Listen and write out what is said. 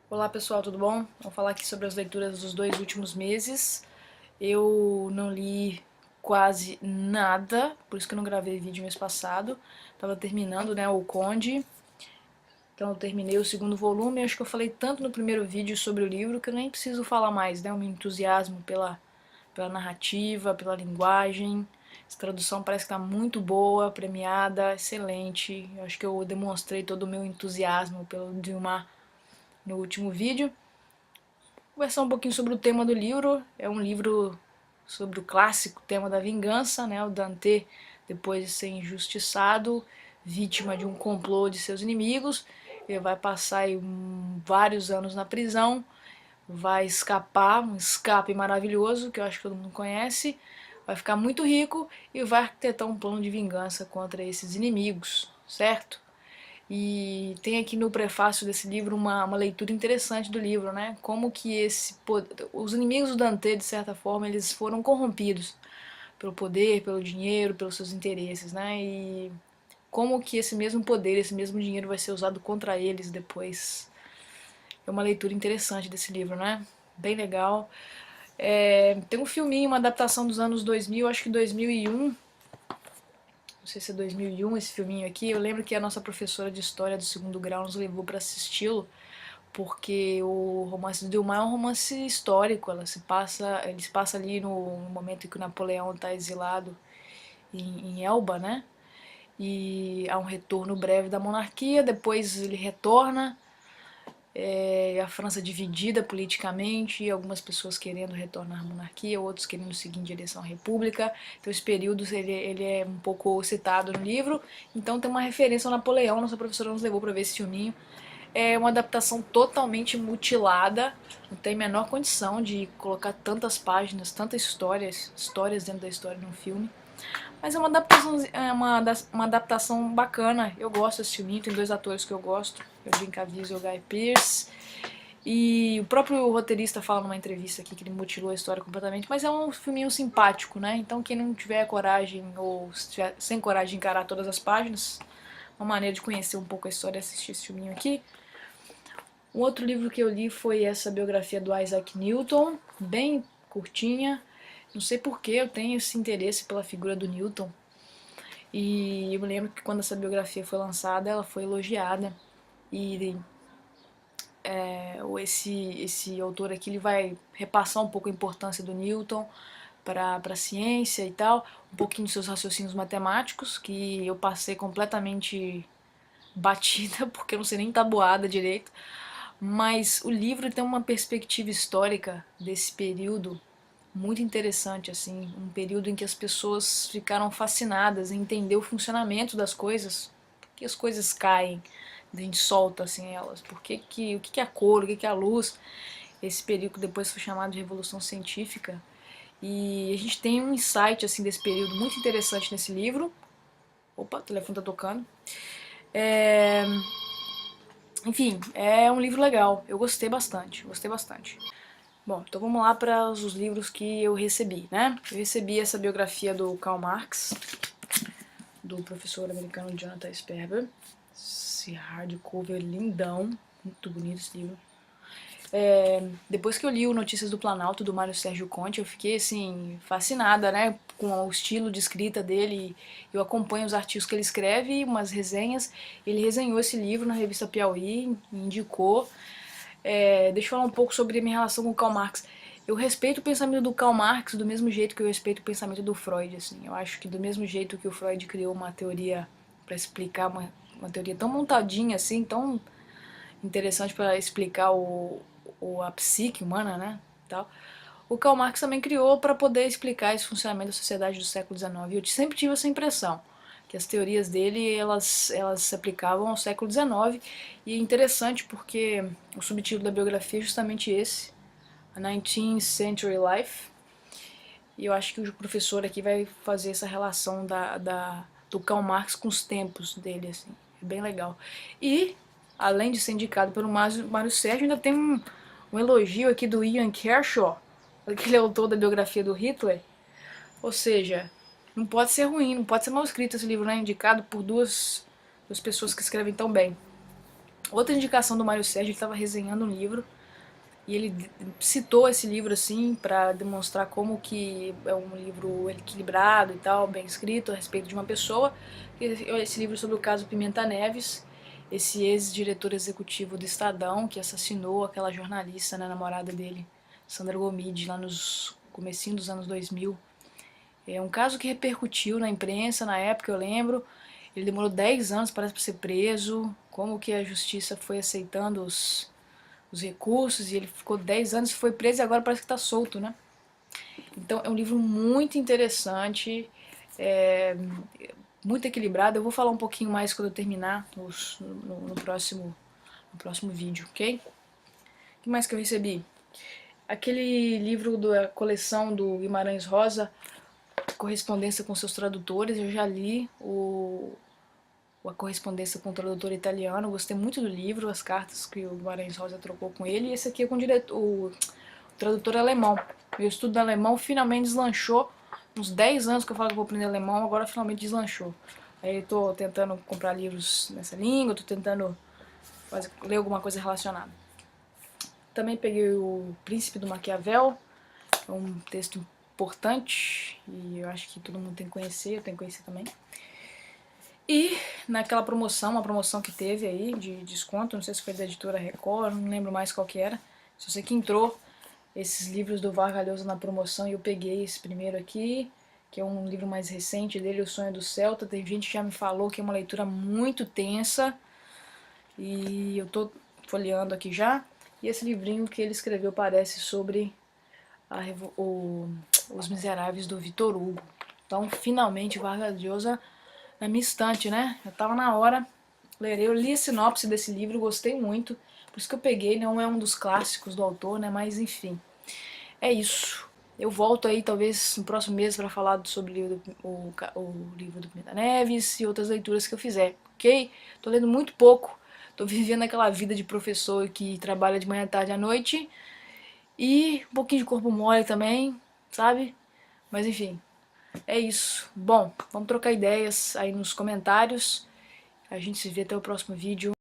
Olá pessoal, tudo bom? Vamos falar aqui sobre as leituras dos 2 últimos meses. Eu não li quase nada, por isso que eu não gravei vídeo mês passado. Tava terminando, né, o Conde. Então eu terminei o segundo volume. Acho que eu falei tanto no primeiro vídeo sobre o livro que eu nem preciso falar mais, né? O meu entusiasmo pela narrativa, pela linguagem. Essa tradução parece que tá muito boa, premiada, excelente. Eu acho que eu demonstrei todo o meu entusiasmo pelo Dilmar no último vídeo. Conversar um pouquinho sobre o tema do livro. É um livro sobre o clássico tema da vingança, né? O Dante, depois de ser injustiçado, vítima de um complô de seus inimigos, ele vai passar aí vários anos na prisão, vai escapar, um escape maravilhoso, que eu acho que todo mundo conhece, vai ficar muito rico e vai arquitetar um plano de vingança contra esses inimigos, certo? E tem aqui no prefácio desse livro uma leitura interessante do livro, né? Como que os inimigos do Dante, de certa forma, eles foram corrompidos pelo poder, pelo dinheiro, pelos seus interesses, né? E como que esse mesmo poder, esse mesmo dinheiro vai ser usado contra eles depois. É uma leitura interessante desse livro, né? Bem legal. Tem um filminho, uma adaptação dos anos 2000, acho que 2001, não sei se é 2001 esse filminho aqui. Eu lembro que a nossa professora de história do segundo grau nos levou para assisti-lo, porque o romance do Dumas é um romance histórico. Ele se passa ali no momento em que o Napoleão está exilado em Elba, né? E há um retorno breve da monarquia, depois ele retorna, a França dividida politicamente, algumas pessoas querendo retornar à monarquia, outros querendo seguir em direção à república. Então esse período ele é um pouco citado no livro, então tem uma referência ao Napoleão. Nossa professora nos levou para ver esse filminho. É uma adaptação totalmente mutilada, não tem a menor condição de colocar tantas páginas, tantas histórias dentro da história num filme. Mas é uma adaptação bacana. Eu gosto desse filminho, tem dois atores que eu gosto, o Jim Caviezel e o Guy Pearce. E o próprio roteirista fala numa entrevista aqui que ele mutilou a história completamente, mas é um filminho simpático, né? Então quem não tiver coragem ou estiver sem coragem de encarar todas as páginas, uma maneira de conhecer um pouco a história é assistir esse filminho aqui. Um outro livro que eu li foi essa biografia do Isaac Newton, bem curtinha. Não sei por que eu tenho esse interesse pela figura do Newton. E eu me lembro que quando essa biografia foi lançada, ela foi elogiada. E esse autor aqui ele vai repassar um pouco a importância do Newton para a ciência e tal, um pouquinho dos seus raciocínios matemáticos, que eu passei completamente batida, porque eu não sei nem tabuada direito. Mas o livro tem uma perspectiva histórica desse período muito interessante, assim, um período em que as pessoas ficaram fascinadas em entender o funcionamento das coisas, por que as coisas caem, a gente solta assim elas, o que é a cor, o que é a luz. Esse período que depois foi chamado de Revolução Científica. E a gente tem um insight assim desse período muito interessante nesse livro. Opa, o telefone tá tocando. É, Enfim, é um livro legal. Eu gostei bastante, gostei bastante. Bom, então vamos lá para os livros que eu recebi, né? Eu recebi essa biografia do Karl Marx, do professor americano Jonathan Sperber. Esse hardcover lindão, muito bonito esse livro. Depois que eu li o Notícias do Planalto, do Mário Sérgio Conte, eu fiquei, assim, fascinada, né, com o estilo de escrita dele. Eu acompanho os artigos que ele escreve, umas resenhas. Ele resenhou esse livro na revista Piauí, indicou. Deixa eu falar um pouco sobre a minha relação com o Karl Marx. Eu respeito o pensamento do Karl Marx do mesmo jeito que eu respeito o pensamento do Freud, assim. Eu acho que do mesmo jeito que o Freud criou uma teoria para explicar uma teoria tão montadinha assim, tão interessante para explicar a psique humana, né? Tal. O Karl Marx também criou para poder explicar esse funcionamento da sociedade do século XIX. Eu sempre tive essa impressão que as teorias dele elas se aplicavam ao século XIX. E é interessante porque o subtítulo da biografia é justamente esse, A 19th Century Life. E eu acho que o professor aqui vai fazer essa relação do Karl Marx com os tempos dele, assim. É bem legal. E, além de ser indicado pelo Mário Sérgio, ainda tem um elogio aqui do Ian Kershaw, aquele autor da biografia do Hitler. Ou seja, não pode ser ruim, não pode ser mal escrito esse livro, né? Indicado por duas pessoas que escrevem tão bem. Outra indicação do Mário Sérgio, ele estava resenhando um livro e ele citou esse livro assim para demonstrar como que é um livro equilibrado e tal, bem escrito a respeito de uma pessoa. Esse livro sobre o caso Pimenta Neves, esse ex-diretor executivo do Estadão que assassinou aquela jornalista, né, namorada dele, Sandra Gomide, lá nos comecinho dos anos 2000. É um caso que repercutiu na imprensa na época, eu lembro. Ele demorou 10 anos, parece, para ser preso. Como que a justiça foi aceitando os recursos e ele ficou 10 anos e foi preso e agora parece que está solto, né? Então é um livro muito interessante, é, muito equilibrado. Eu vou falar um pouquinho mais quando eu terminar no próximo vídeo, ok? O que mais que eu recebi? Aquele livro da coleção do Guimarães Rosa, Correspondência com seus tradutores, eu já li a correspondência com o tradutor italiano, gostei muito do livro, as cartas que o Guimarães Rosa trocou com ele, e esse aqui é com o tradutor alemão. Meu estudo de alemão finalmente deslanchou, uns 10 anos que eu falo que vou aprender alemão, agora finalmente deslanchou. Aí eu tô tentando comprar livros nessa língua, tô tentando ler alguma coisa relacionada. Também peguei o Príncipe do Maquiavel, é um texto importante e eu acho que todo mundo tem que conhecer, eu tenho que conhecer também. E naquela promoção, uma promoção que teve aí de desconto, não sei se foi da editora Record, não lembro mais qual que era. Só sei que entrou esses livros do Vargas Llosa na promoção e eu peguei esse primeiro aqui, que é um livro mais recente dele, O Sonho do Celta. Tem gente que já me falou que é uma leitura muito tensa e eu tô folheando aqui já. E esse livrinho que ele escreveu parece sobre Os Miseráveis do Victor Hugo. Então, finalmente, Vargas Llosa na minha estante, né? Já tava na hora. Eu li a sinopse desse livro, gostei muito. Por isso que eu peguei, não é um dos clássicos do autor, né? Mas enfim, é isso. Eu volto aí talvez no próximo mês para falar sobre o livro do Pimenta Neves e outras leituras que eu fizer, ok? Tô lendo muito pouco, tô vivendo aquela vida de professor que trabalha de manhã, tarde à noite e um pouquinho de corpo mole também, sabe? Mas enfim, é isso. Bom, vamos trocar ideias aí nos comentários. A gente se vê até o próximo vídeo.